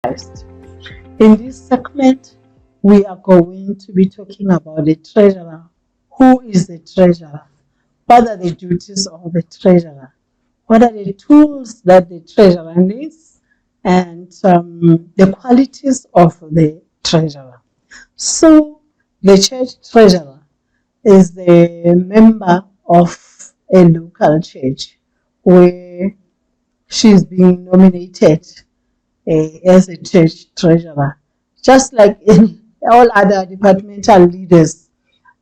Christ. In this segment, we are going to be talking about the treasurer. Who is the treasurer? What are the duties of the treasurer? What are the tools that the treasurer needs? And the qualities of the treasurer. So, the church treasurer is the member of a local church where she is being nominated as a church treasurer. Just like in all other departmental leaders,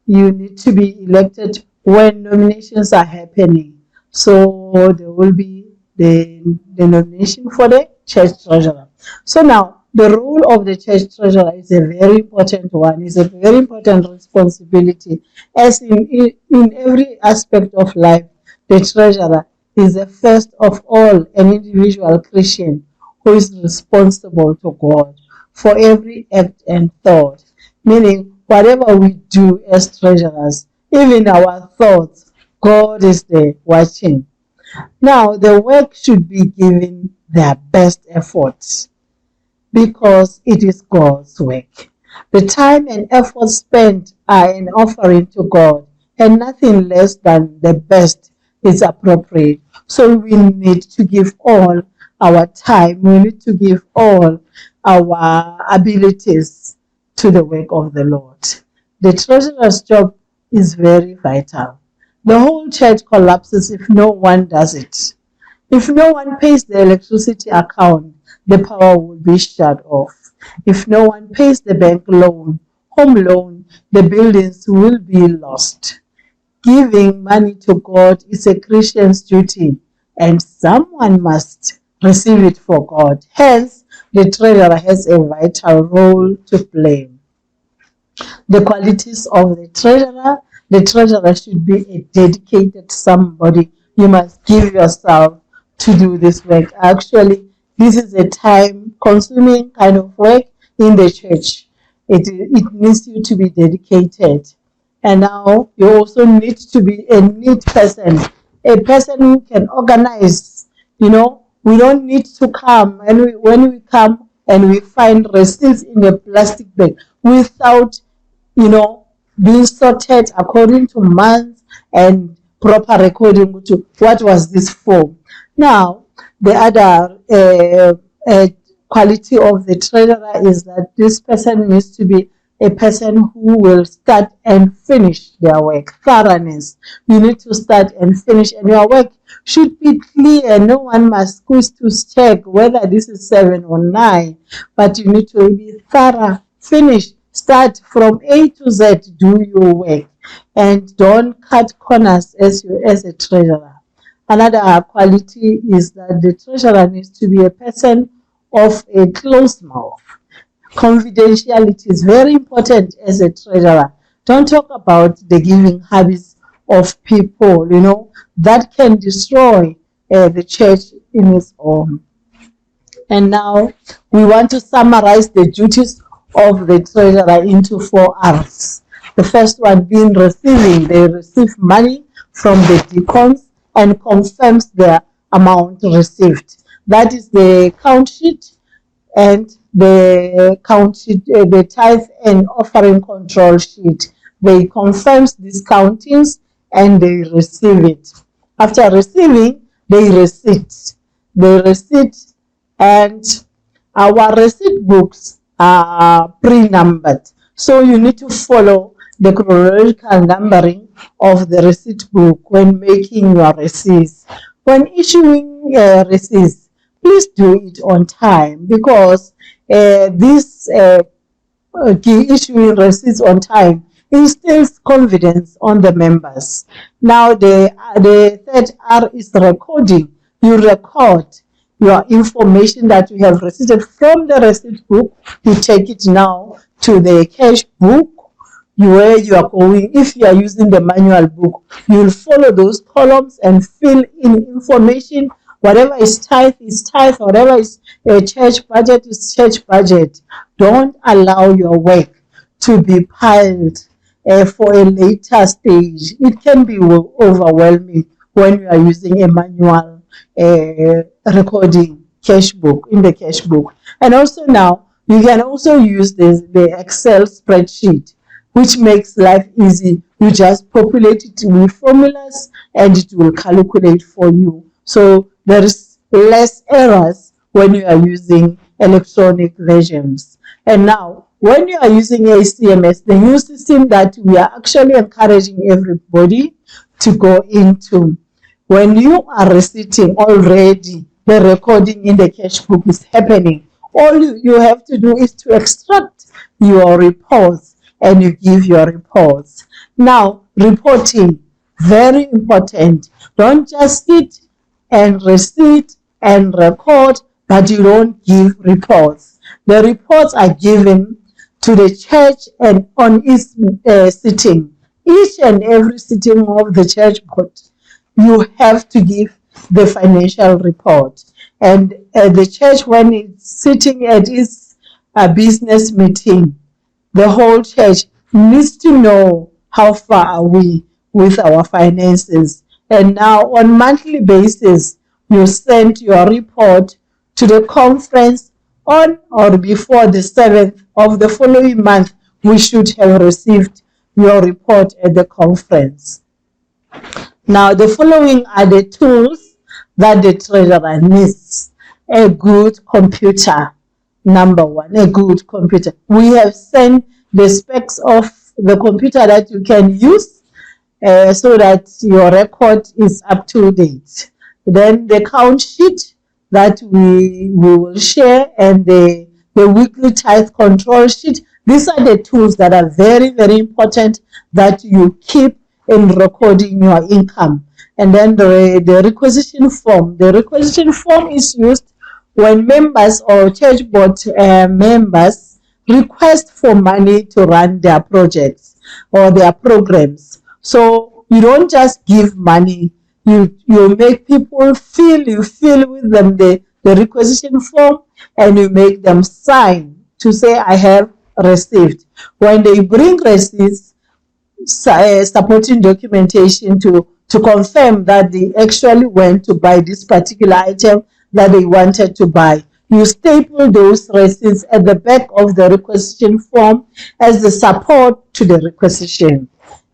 you need to be elected when nominations are happening. So there will be the nomination for the church treasurer. So now the role of the church treasurer is a very important one, is a very important responsibility. As in every aspect of life, the treasurer is the first of all an individual Christian who is responsible to God for every act and thought. Meaning, whatever we do as treasurers, even our thoughts, God is there watching. Now, the work should be given their best efforts because it is God's work. The time and effort spent are an offering to God, and nothing less than the best is appropriate. So we need to give all our time, we need to give all our abilities to the work of the Lord. The treasurer's job is very vital. The whole church collapses if no one does it. If no one pays the electricity account, the power will be shut off. If no one pays the bank loan, home loan, the buildings will be lost. Giving money to God is a Christian's duty, and someone must receive it for God. Hence, the treasurer has a vital role to play. The qualities of the treasurer should be a dedicated somebody. You must give yourself to do this work. Actually, this is a time consuming kind of work in the church. It needs you to be dedicated. And now you also need to be a neat person, a person who can organize. We don't need to come, and when we come and we find receipts in a plastic bag without you know, being sorted according to months and proper recording to what was this for. Now, the other quality of the treasurer is that this person needs to be a person who will start and finish their work. Thoroughness. You need to start and finish, and your work should be clear. No one must squeeze to check whether this is 7 or 9, but you need to be thorough, finish, start from A to Z, do your work, and don't cut corners as a treasurer. Another quality is that the treasurer needs to be a person of a closed mouth. Confidentiality is very important as a treasurer. Don't talk about the giving habits of people, that can destroy the church in its own. And now we want to summarize the duties of the treasurer into 4 R's. The first one being receiving. They receive money from the deacons and confirms the amount received. That is the count sheet and the count sheet, the tithe and offering control sheet. They confirms these countings and they receive it. After receiving, they receipt. They receipt, and our receipt books are pre-numbered. So you need to follow the chronological numbering of the receipt book when making your receipts. When issuing receipts, please do it on time, because this issuing receipts on time instills confidence on the members. Now the third R is recording. You record your information that you have received from the receipt book. You take it now to the cash book where you are going. If you are using the manual book, you will follow those columns and fill in information. Whatever is tithe, whatever is a church budget is church budget. Don't allow your work to be piled for a later stage. It can be overwhelming when you are using a manual recording. cash book, in the cash book. And also now, you can also use the Excel spreadsheet, which makes life easy. You just populate it with formulas and it will calculate for you. So there is less errors when you are using electronic versions. And now, when you are using ACMS, the new system that we are actually encouraging everybody to go into, when you are receiving already, the recording in the cash book is happening. All you have to do is to extract your reports and you give your reports. Now, reporting, very important. Don't just sit and receipt and record, but you don't give reports. The reports are given to the church and on its sitting. Each and every sitting of the church board, you have to give the financial report. And the church, when it's sitting at its business meeting, the whole church needs to know how far are we with our finances. And now on monthly basis, you send your report to the conference on or before the 7th of the following month. We should have received your report at the conference. Now, the following are the tools that the treasurer needs. A good computer. Number one, a good computer. We have sent the specs of the computer that you can use so that your record is up to date. Then the count sheet that we will share, and the weekly tithe control sheet. These are the tools that are very, very important that you keep in recording your income. And then the requisition form. The requisition form is used when members or church board members request for money to run their projects or their programs. So you don't just give money, you make people feel, you fill with them the requisition form and you make them sign to say, I have received. When they bring receipts, supporting documentation to confirm that they actually went to buy this particular item that they wanted to buy. You staple those receipts at the back of the requisition form as the support to the requisition.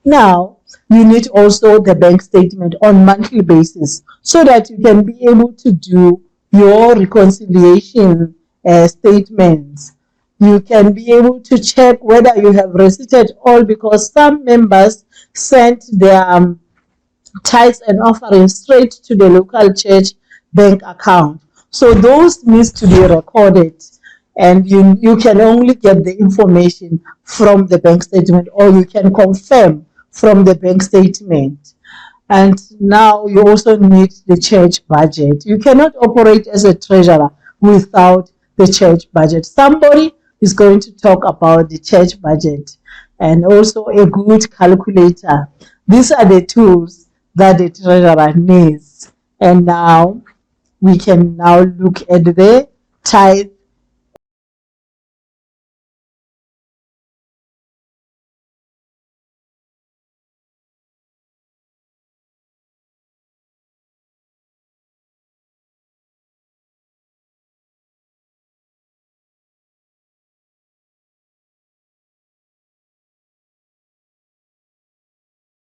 Now, you need also the bank statement on monthly basis so that you can be able to do your reconciliation statements. You can be able to check whether you have receipted all, because some members sent their tithes and offerings straight to the local church bank account. So those needs to be recorded, and you can only get the information from the bank statement, or you can confirm from the bank statement. And now you also need the church budget. You cannot operate as a treasurer without the church budget. Somebody is going to talk about the church budget and also a good calculator. These are the tools that the treasurer needs. And now we can now look at the tithe